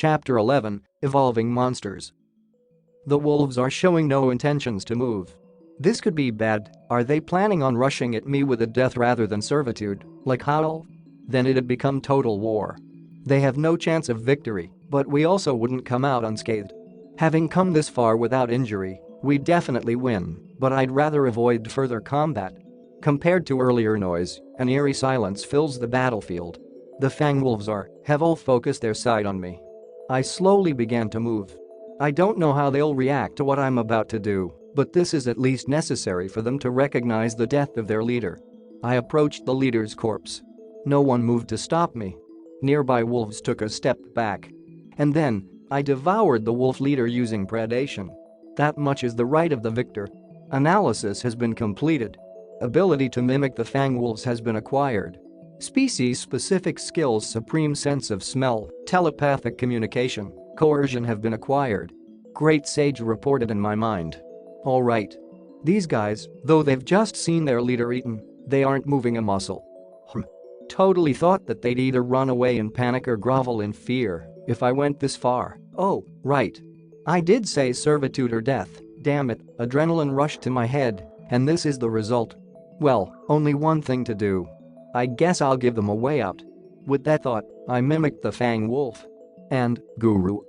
Chapter 11, Evolving Monsters. The wolves are showing no intentions to move. This could be bad. Are they planning on rushing at me with a death rather than servitude, like Howl? Then it'd become total war. They have no chance of victory, but we also wouldn't come out unscathed. Having come this far without injury, we'd definitely win, but I'd rather avoid further combat. Compared to earlier noise, an eerie silence fills the battlefield. The Fang Wolves have all focused their sight on me. I slowly began to move. I don't know how they'll react to what I'm about to do, but this is at least necessary for them to recognize the death of their leader. I approached the leader's corpse. No one moved to stop me. Nearby wolves took a step back. And then, I devoured the wolf leader using predation. That much is the right of the victor. Analysis has been completed. Ability to mimic the Fang Wolves has been acquired. Species-specific skills, supreme sense of smell, telepathic communication, coercion have been acquired. Great sage reported in my mind. Alright. These guys, though they've just seen their leader eaten, they aren't moving a muscle. Totally thought that they'd either run away in panic or grovel in fear if I went this far. Oh, right. I did say servitude or death, damn it, adrenaline rushed to my head, and this is the result. Well, only one thing to do. I guess I'll give them a way out. With that thought, I mimicked the Fang Wolf. And, Guru,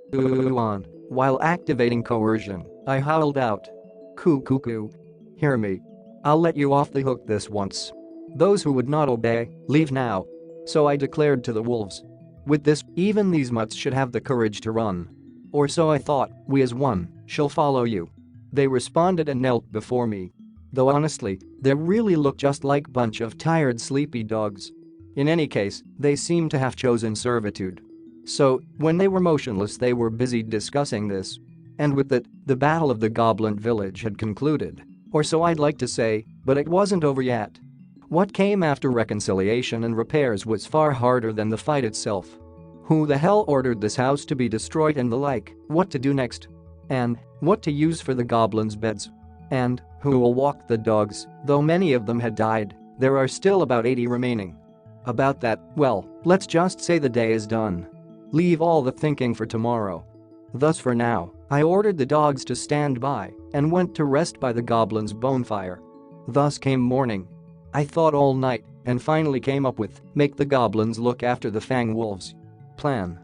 on. While activating coercion, I howled out. Cuckoo. Hear me. I'll let you off the hook this once. Those who would not obey, leave now. So I declared to the wolves. With this, even these mutts should have the courage to run. Or so I thought, we as one, shall follow you. They responded and knelt before me. Though honestly, they really look just like bunch of tired sleepy dogs. In any case, they seem to have chosen servitude. So, when they were motionless they were busy discussing this. And with that, the battle of the goblin village had concluded. Or so I'd like to say, but it wasn't over yet. What came after reconciliation and repairs was far harder than the fight itself. Who the hell ordered this house to be destroyed and the like, what to do next? And what to use for the goblins' beds? And who will walk the dogs? Though many of them had died, there are still about 80 remaining. About that, well, let's just say the day is done. Leave all the thinking for tomorrow. Thus for now, I ordered the dogs to stand by and went to rest by the goblins' bonfire. Thus came morning. I thought all night and finally came up with make the goblins look after the Fang Wolves plan.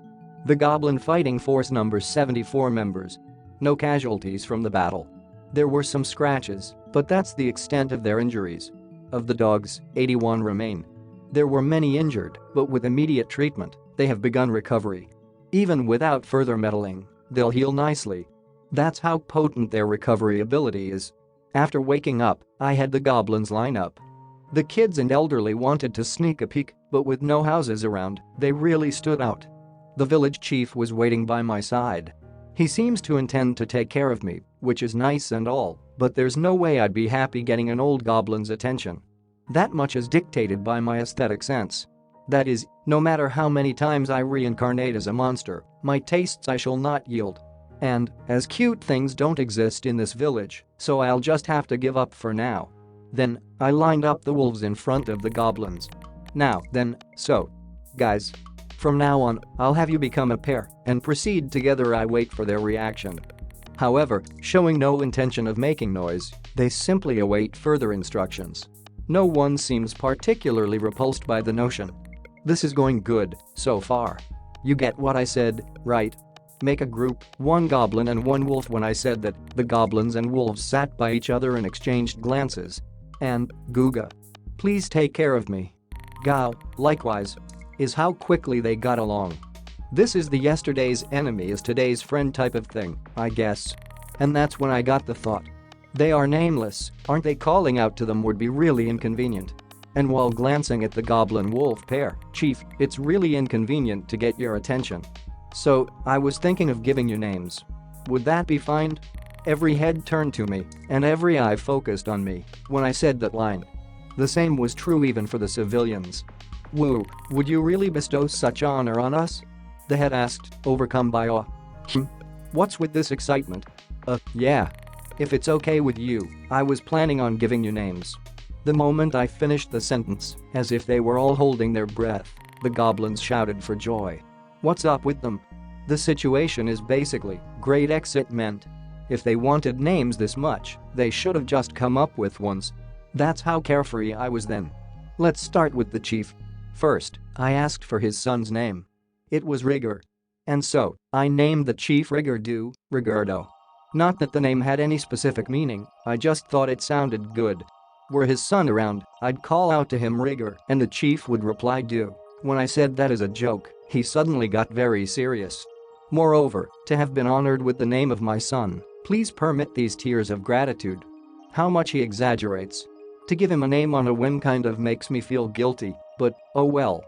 The goblin fighting force numbers 74 members. No casualties from the battle. There were some scratches, but that's the extent of their injuries. Of the dogs, 81 remain. There were many injured, but with immediate treatment, they have begun recovery. Even without further meddling, they'll heal nicely. That's how potent their recovery ability is. After waking up, I had the goblins line up. The kids and elderly wanted to sneak a peek, but with no houses around, they really stood out. The village chief was waiting by my side. He seems to intend to take care of me, which is nice and all, but there's no way I'd be happy getting an old goblin's attention. That much is dictated by my aesthetic sense. That is, no matter how many times I reincarnate as a monster, my tastes I shall not yield. And, as cute things don't exist in this village, so I'll just have to give up for now. Then, I lined up the wolves in front of the goblins. Now, then, so. Guys. From now on, I'll have you become a pair and proceed together. I wait for their reaction. However, showing no intention of making noise, they simply await further instructions. No one seems particularly repulsed by the notion. This is going good, so far. You get what I said, right? Make a group, one goblin and one wolf. When I said that, the goblins and wolves sat by each other and exchanged glances. And, Guga. Please take care of me. Gao, likewise. Is how quickly they got along. This is the yesterday's enemy is today's friend type of thing, I guess. And that's when I got the thought. They are nameless, aren't they? Calling out to them would be really inconvenient. And while glancing at the goblin-wolf pair, Chief, it's really inconvenient to get your attention. So, I was thinking of giving you names. Would that be fine? Every head turned to me, and every eye focused on me when I said that line. The same was true even for the civilians. Woo, would you really bestow such honor on us? The head asked, overcome by awe. What's with this excitement? Yeah. If it's okay with you, I was planning on giving you names. The moment I finished the sentence, as if they were all holding their breath, the goblins shouted for joy. What's up with them? The situation is basically, great exit meant. If they wanted names this much, they should have just come up with ones. That's how carefree I was then. Let's start with the chief. First, I asked for his son's name. It was Rigor. And so, I named the chief Rigordo. Not that the name had any specific meaning, I just thought it sounded good. Were his son around, I'd call out to him Rigor and the chief would reply do. When I said that as a joke, he suddenly got very serious. Moreover, to have been honored with the name of my son, please permit these tears of gratitude. How much he exaggerates. To give him a name on a whim kind of makes me feel guilty, but oh well.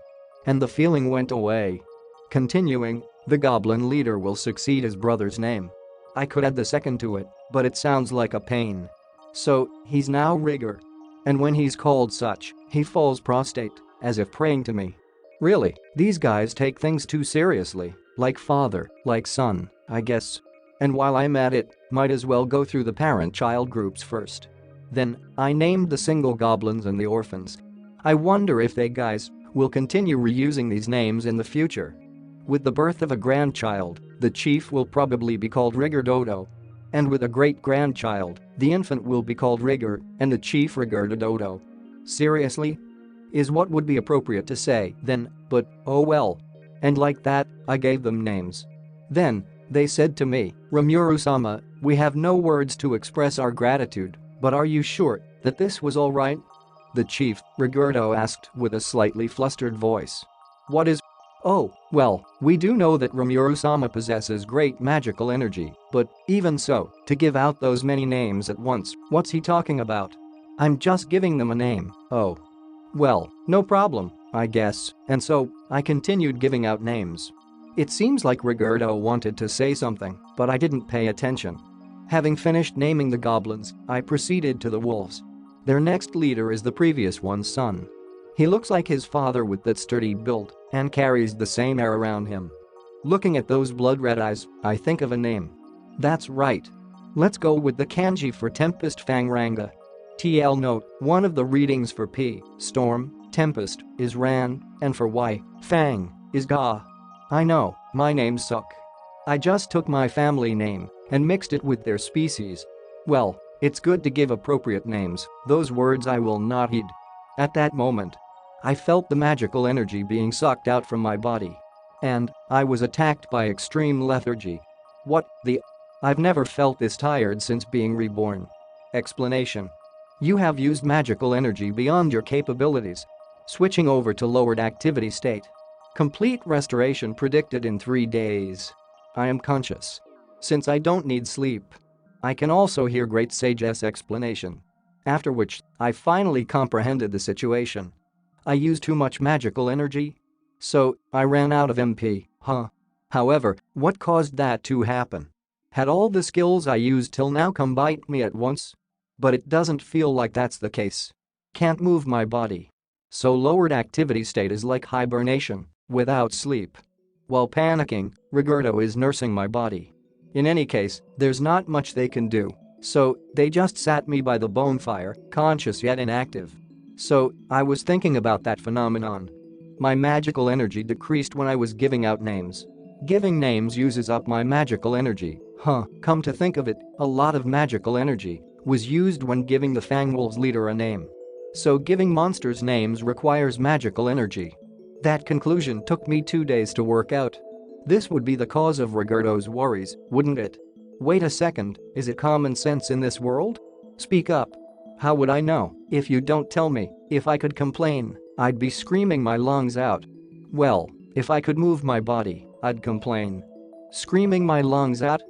And the feeling went away. Continuing, the goblin leader will succeed his brother's name. I could add the second to it, but it sounds like a pain. So, he's now Rigor. And when he's called such, he falls prostrate, as if praying to me. Really, these guys take things too seriously, like father, like son, I guess. And while I'm at it, might as well go through the parent-child groups first. Then, I named the single goblins and the orphans. I wonder if they guys will continue reusing these names in the future. With the birth of a grandchild, the chief will probably be called Rigordodo. And with a great-grandchild, the infant will be called Rigor and the chief Rigordodo. Seriously? Is what would be appropriate to say then, but oh well. And like that, I gave them names. Then, they said to me, Rimuru-sama, we have no words to express our gratitude, but are you sure that this was all right? The chief, Rigordo asked with a slightly flustered voice. What is? Oh, well, we do know that Rimuru-sama possesses great magical energy, but even so, to give out those many names at once, what's he talking about? I'm just giving them a name, oh. Well, no problem, I guess, and so, I continued giving out names. It seems like Rigordo wanted to say something, but I didn't pay attention. Having finished naming the goblins, I proceeded to the wolves. Their next leader is the previous one's son. He looks like his father with that sturdy build and carries the same air around him. Looking at those blood-red eyes, I think of a name. That's right. Let's go with the kanji for Tempest Fangranga. TL note, one of the readings for P, Storm, Tempest, is Ran, and for Y, Fang, is Ga. I know, my names suck. I just took my family name and mixed it with their species. Well, it's good to give appropriate names, those words I will not heed. At that moment, I felt the magical energy being sucked out from my body. And I was attacked by extreme lethargy. What the? I've never felt this tired since being reborn. Explanation. You have used magical energy beyond your capabilities. Switching over to lowered activity state. Complete restoration predicted in 3 days. I am conscious. Since I don't need sleep. I can also hear Great Sage's explanation. After which, I finally comprehended the situation. I used too much magical energy? So, I ran out of MP, huh? However, what caused that to happen? Had all the skills I used till now come bite me at once? But it doesn't feel like that's the case. Can't move my body. So lowered activity state is like hibernation, without sleep. While panicking, Rigordo is nursing my body. In any case, there's not much they can do. So, they just sat me by the bonfire, conscious yet inactive. So, I was thinking about that phenomenon. My magical energy decreased when I was giving out names. Giving names uses up my magical energy, huh? Come to think of it, a lot of magical energy was used when giving the Fangwolves leader a name. So giving monsters names requires magical energy. That conclusion took me 2 days to work out. This would be the cause of Rigordo's worries, wouldn't it? Wait a second, is it common sense in this world? Speak up. How would I know if you don't tell me? If I could complain, I'd be screaming my lungs out. Well, if I could move my body, I'd complain. Screaming my lungs out?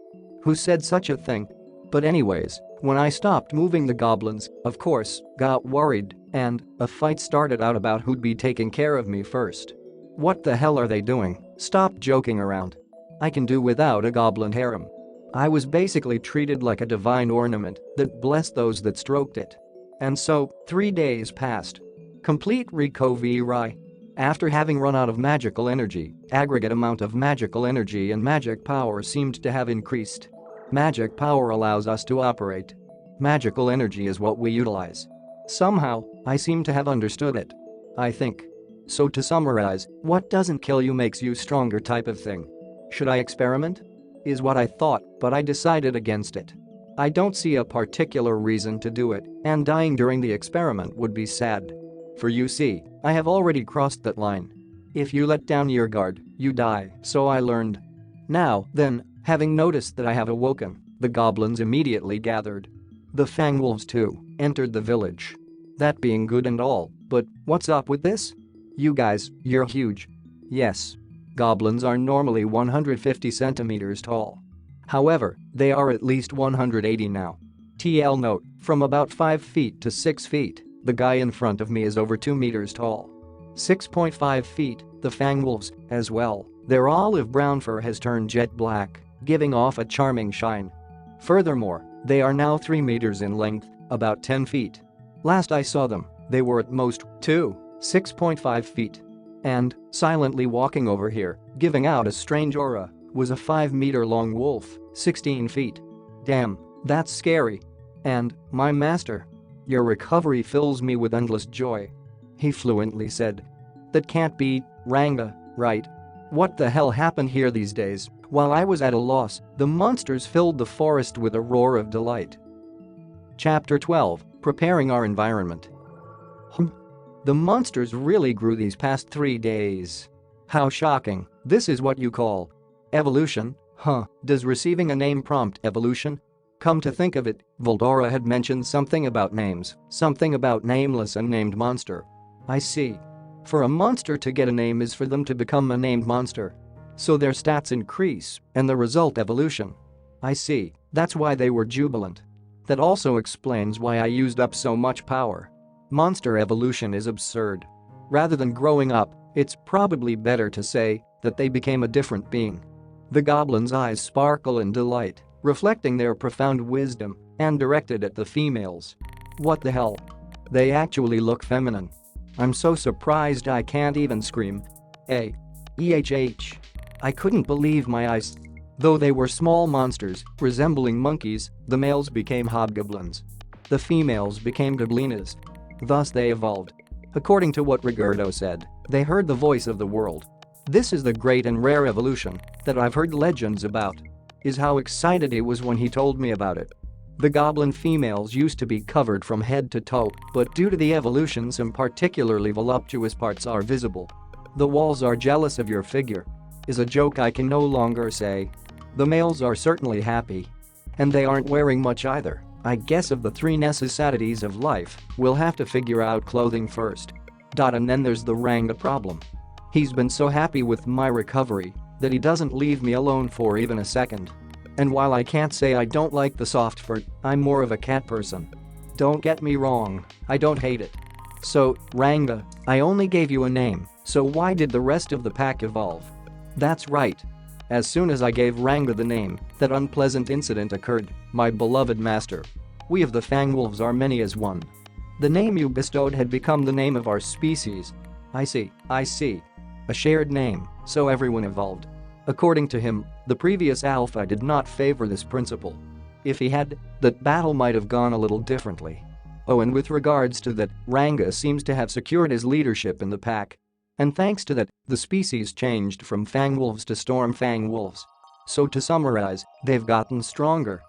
Who said such a thing? But anyways, when I stopped moving the goblins, of course, got worried, and a fight started out about who'd be taking care of me first. What the hell are they doing? Stop joking around. I can do without a goblin harem. I was basically treated like a divine ornament that blessed those that stroked it. And so, 3 days passed. Complete recovery. After having run out of magical energy, aggregate amount of magical energy and magic power seemed to have increased. Magic power allows us to operate. Magical energy is what we utilize. Somehow, I seem to have understood it. I think. So to summarize, what doesn't kill you makes you stronger type of thing. Should I experiment? Is what I thought, but I decided against it. I don't see a particular reason to do it, and dying during the experiment would be sad. For you see, I have already crossed that line. If you let down your guard, you die, so I learned. Now, then, having noticed that I have awoken, the goblins immediately gathered. The Fang Wolves too entered the village. That being good and all, but what's up with this? You guys, you're huge. Yes. Goblins are normally 150 centimeters tall. However, they are at least 180 now. TL note, from about 5 feet to 6 feet, the guy in front of me is over 2 meters tall. 6.5 feet, the Fang Wolves, as well. Their olive brown fur has turned jet black, giving off a charming shine. Furthermore, they are now 3 meters in length, about 10 feet. Last I saw them, they were at most 6.5 feet. And, silently walking over here, giving out a strange aura, was a 5-meter-long wolf, 16 feet. Damn, that's scary. And, my master. Your recovery fills me with endless joy. He fluently said. That can't be, Ranga, right? What the hell happened here these days? While I was at a loss, the monsters filled the forest with a roar of delight. Chapter 12, Preparing Our Environment. The monsters really grew these past 3 days. How shocking, this is what you call evolution, huh? Does receiving a name prompt evolution? Come to think of it, Voldora had mentioned something about names, something about nameless and named monster. I see. For a monster to get a name is for them to become a named monster. So their stats increase, and the result evolution. I see, that's why they were jubilant. That also explains why I used up so much power. Monster evolution is absurd. Rather than growing up, it's probably better to say that they became a different being. The goblins' eyes sparkle in delight, reflecting their profound wisdom, and directed at the females. What the hell? They actually look feminine. I'm so surprised I can't even scream. EHH. I couldn't believe my eyes. Though they were small monsters, resembling monkeys, the males became hobgoblins. The females became goblinas. Thus they evolved. According to what Rigurdo said, they heard the voice of the world. This is the great and rare evolution that I've heard legends about. Is how excited he was when he told me about it. The goblin females used to be covered from head to toe, but due to the evolution some particularly voluptuous parts are visible. The walls are jealous of your figure. Is a joke I can no longer say. The males are certainly happy. And they aren't wearing much either. I guess of the 3 necessities of life, we'll have to figure out clothing first. And then there's the Ranga problem. He's been so happy with my recovery that he doesn't leave me alone for even a second. And while I can't say I don't like the soft fur, I'm more of a cat person. Don't get me wrong, I don't hate it. So, Ranga, I only gave you a name, so why did the rest of the pack evolve? That's right. As soon as I gave Ranga the name, that unpleasant incident occurred, my beloved master. We of the Fang Wolves are many as one. The name you bestowed had become the name of our species. I see. A shared name, so everyone evolved. According to him, the previous Alpha did not favor this principle. If he had, that battle might have gone a little differently. Oh, and with regards to that, Ranga seems to have secured his leadership in the pack. And thanks to that, the species changed from Fang Wolves to Storm Fang Wolves. So to summarize, they've gotten stronger.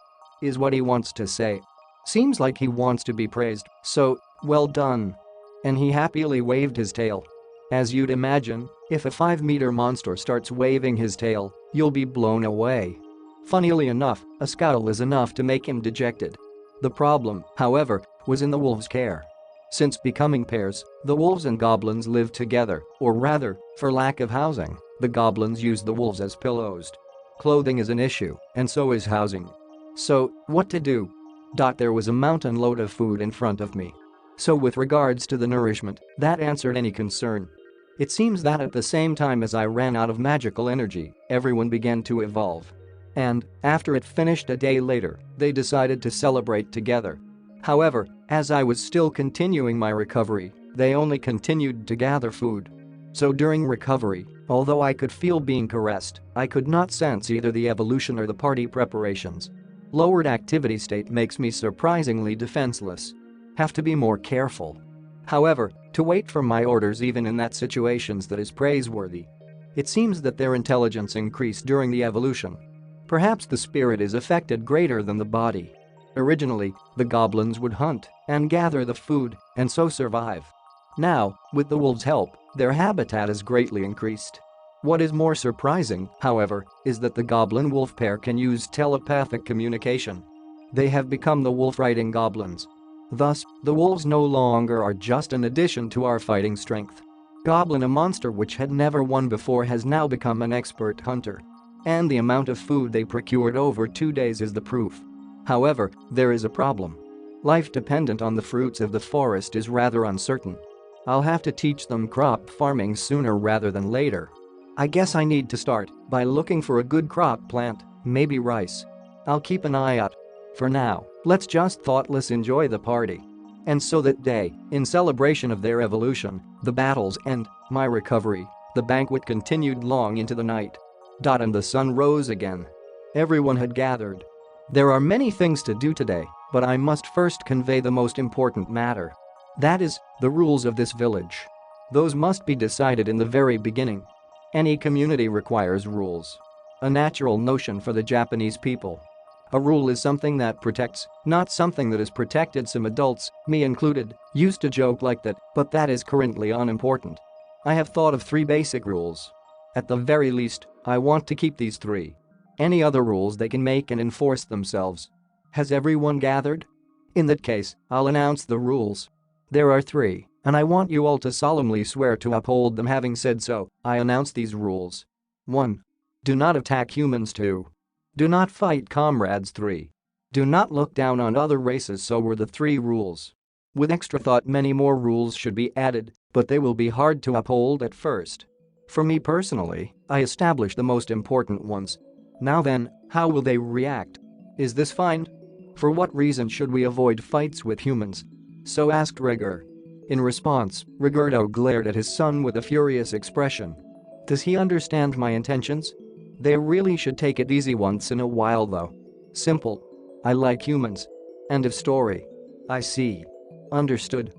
Is what he wants to say. Seems like he wants to be praised, so, well done. And he happily waved his tail. As you'd imagine, if a 5-meter monster starts waving his tail, you'll be blown away. Funnily enough, a scowl is enough to make him dejected. The problem, however, was in the wolves' care. Since becoming pairs, the wolves and goblins lived together, or rather, for lack of housing, the goblins used the wolves as pillows. Clothing is an issue, and so is housing. So, what to do? There was a mountain load of food in front of me. So with regards to the nourishment, that answered any concern. It seems that at the same time as I ran out of magical energy, everyone began to evolve. And, after it finished a day later, they decided to celebrate together. However, as I was still continuing my recovery, they only continued to gather food. So during recovery, although I could feel being caressed, I could not sense either the evolution or the party preparations. Lowered activity state makes me surprisingly defenseless. Have to be more careful. However, to wait for my orders even in that situations that is praiseworthy. It seems that their intelligence increased during the evolution. Perhaps the spirit is affected greater than the body. Originally, the goblins would hunt and gather the food and so survive. Now, with the wolves' help, their habitat has greatly increased. What is more surprising, however, is that the goblin-wolf pair can use telepathic communication. They have become the wolf-riding goblins. Thus, the wolves no longer are just an addition to our fighting strength. Goblin, a monster which had never won before, has now become an expert hunter. And the amount of food they procured over 2 days is the proof. However, there is a problem. Life dependent on the fruits of the forest is rather uncertain. I'll have to teach them crop farming sooner rather than later. I guess I need to start by looking for a good crop plant, maybe rice. I'll keep an eye out. For now, let's just thoughtless enjoy the party. And so that day, in celebration of their evolution, the battles and my recovery, the banquet continued long into the night. And the sun rose again. Everyone had gathered. There are many things to do today, but I must first convey the most important matter. That is, the rules of this village. Those must be decided in the very beginning. Any community requires rules. A natural notion for the Japanese people. A rule is something that protects, not something that is protected. Some adults, me included, used to joke like that, but that is currently unimportant. I have thought of 3 basic rules. At the very least, I want to keep these 3. Any other rules they can make and enforce themselves. Has everyone gathered? In that case, I'll announce the rules. There are 3, and I want you all to solemnly swear to uphold them. Having said so, I announce these rules. 1. Do not attack humans. 2. Do not fight comrades. 3. Do not look down on other races. So were the 3 rules. With extra thought, many more rules should be added, but they will be hard to uphold at first. For me personally, I established the most important ones. Now then, how will they react? Is this fine? For what reason should we avoid fights with humans? So asked Rigor. In response, Rigurdo glared at his son with a furious expression. Does he understand my intentions? They really should take it easy once in a while though. Simple. I like humans. End of story. I see. Understood.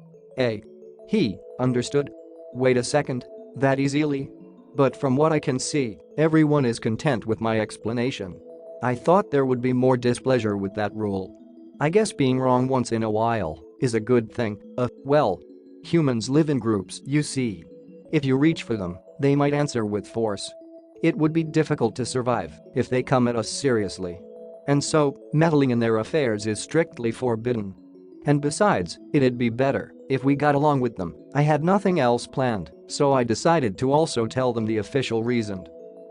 He understood. Wait a second. That easily? But from what I can see, everyone is content with my explanation. I thought there would be more displeasure with that rule. I guess being wrong once in a while is a good thing. Well, humans live in groups, you see. If you reach for them, they might answer with force. It would be difficult to survive if they come at us seriously. And so, meddling in their affairs is strictly forbidden. And besides, it'd be better if we got along with them. I had nothing else planned, so I decided to also tell them the official reason.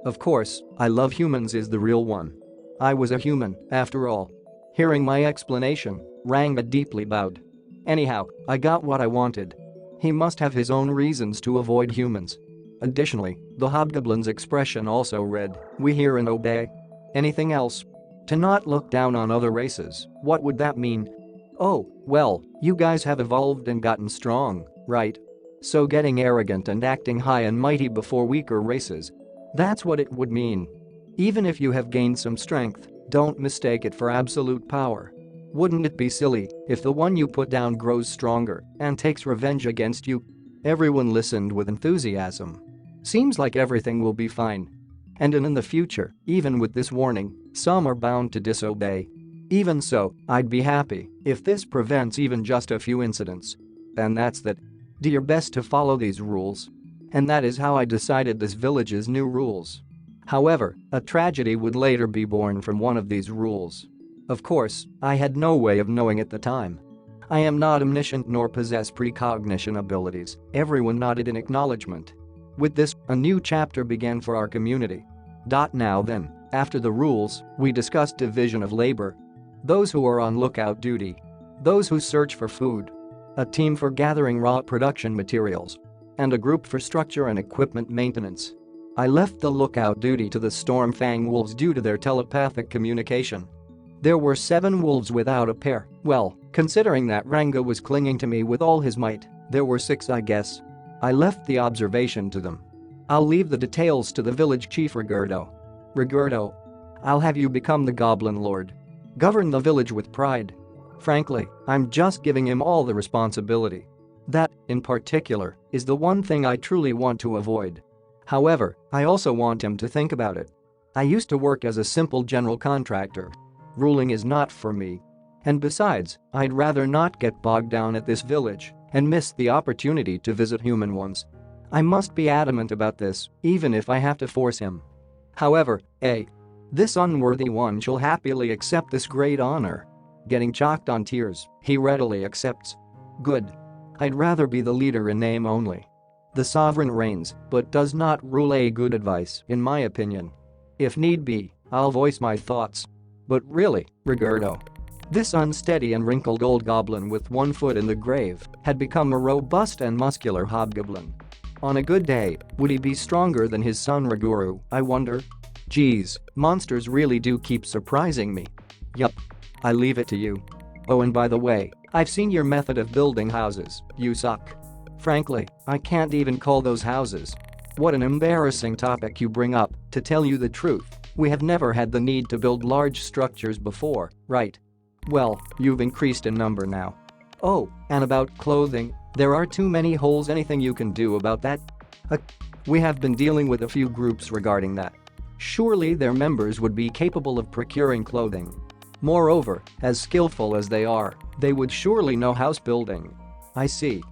Of course, I love humans is the real one. I was a human, after all. Hearing my explanation, Ranga deeply bowed. Anyhow, I got what I wanted. He must have his own reasons to avoid humans. Additionally, the hobgoblin's expression also read, "We hear and obey." Anything else? To not look down on other races, what would that mean? Oh, well, you guys have evolved and gotten strong, right? So getting arrogant and acting high and mighty before weaker races. That's what it would mean. Even if you have gained some strength, don't mistake it for absolute power. Wouldn't it be silly if the one you put down grows stronger and takes revenge against you? Everyone listened with enthusiasm. Seems like everything will be fine. And in the future, even with this warning, some are bound to disobey. Even so, I'd be happy if this prevents even just a few incidents. And that's that. Do your best to follow these rules. And that is how I decided this village's new rules. However, a tragedy would later be born from one of these rules. Of course, I had no way of knowing at the time. I am not omniscient nor possess precognition abilities. Everyone nodded in acknowledgement. With this, a new chapter began for our community. Now then, after the rules, we discussed division of labor. Those who are on lookout duty. Those who search for food. A team for gathering raw production materials. And a group for structure and equipment maintenance. I left the lookout duty to the Stormfang wolves due to their telepathic communication. There were 7 wolves without a pair. Well, considering that Ranga was clinging to me with all his might, there were 6 I guess. I left the observation to them. I'll leave the details to the village chief Rigurdo. Rigurdo, I'll have you become the Goblin Lord. Govern the village with pride. Frankly, I'm just giving him all the responsibility. That, in particular, is the one thing I truly want to avoid. However, I also want him to think about it. I used to work as a simple general contractor. Ruling is not for me. And besides, I'd rather not get bogged down at this village and miss the opportunity to visit human ones. I must be adamant about this, even if I have to force him. However, this unworthy one shall happily accept this great honor. Getting chalked on tears, he readily accepts. Good. I'd rather be the leader in name only. The sovereign reigns, but does not rule. A good advice, in my opinion. If need be, I'll voice my thoughts. But really, Rigurdo. This unsteady and wrinkled old goblin with one foot in the grave had become a robust and muscular hobgoblin. On a good day, would he be stronger than his son Riguru, I wonder? Geez, monsters really do keep surprising me. Yup. I leave it to you. Oh, and by the way, I've seen your method of building houses. You suck. Frankly, I can't even call those houses. What an embarrassing topic you bring up. To tell you the truth, we have never had the need to build large structures before, right? Well, you've increased in number now. Oh, and about clothing, there are too many holes. Anything you can do about that? We have been dealing with a few groups regarding that. Surely their members would be capable of procuring clothing. Moreover, as skillful as they are, they would surely know house building. I see.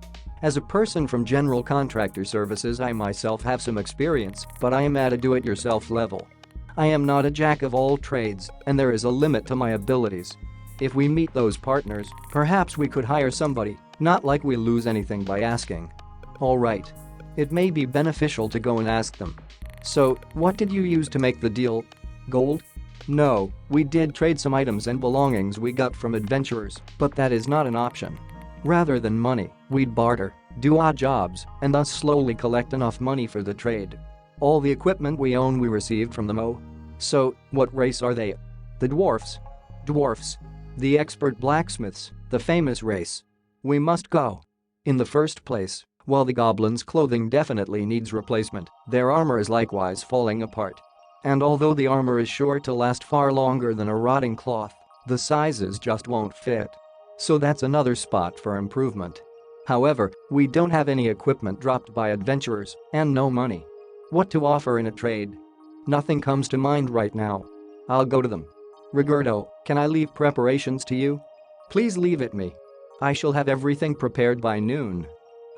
As a person from general contractor services, I myself have some experience, but I am at a do-it-yourself level. I am not a jack of all trades, and there is a limit to my abilities. If we meet those partners, perhaps we could hire somebody, not like we lose anything by asking. Alright. It may be beneficial to go and ask them. So, what did you use to make the deal? Gold? No, we did trade some items and belongings we got from adventurers, but that is not an option. Rather than money, we'd barter, do odd jobs, and thus slowly collect enough money for the trade. All the equipment we own we received from them. So, what race are they? The dwarfs. Dwarfs. The expert blacksmiths, the famous race. We must go. In the first place, while the goblins' clothing definitely needs replacement, their armor is likewise falling apart. And although the armor is sure to last far longer than a rotting cloth, the sizes just won't fit. So that's another spot for improvement. However, we don't have any equipment dropped by adventurers, and no money. What to offer in a trade? Nothing comes to mind right now. I'll go to them. Rigurdo, can I leave preparations to you? Please leave it me. I shall have everything prepared by noon.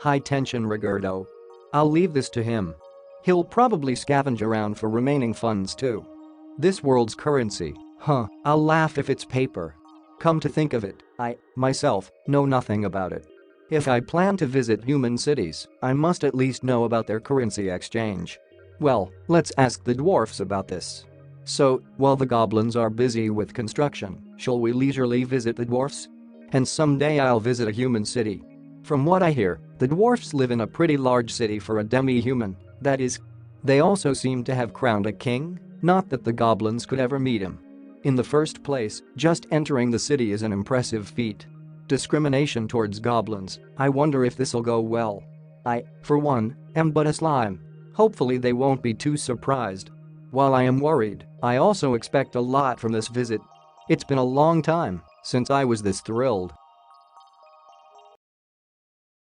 High tension, Rigurdo. I'll leave this to him. He'll probably scavenge around for remaining funds too. This world's currency, I'll laugh if it's paper. Come to think of it, I, myself, know nothing about it. If I plan to visit human cities, I must at least know about their currency exchange. Well, let's ask the dwarfs about this. So, while the goblins are busy with construction, shall we leisurely visit the dwarfs? And someday I'll visit a human city. From what I hear, the dwarfs live in a pretty large city for a demi-human, that is. They also seem to have crowned a king, not that the goblins could ever meet him. In the first place, just entering the city is an impressive feat. Discrimination towards goblins, I wonder if this'll go well. I, for one, am but a slime. Hopefully they won't be too surprised. While I am worried, I also expect a lot from this visit. It's been a long time since I was this thrilled.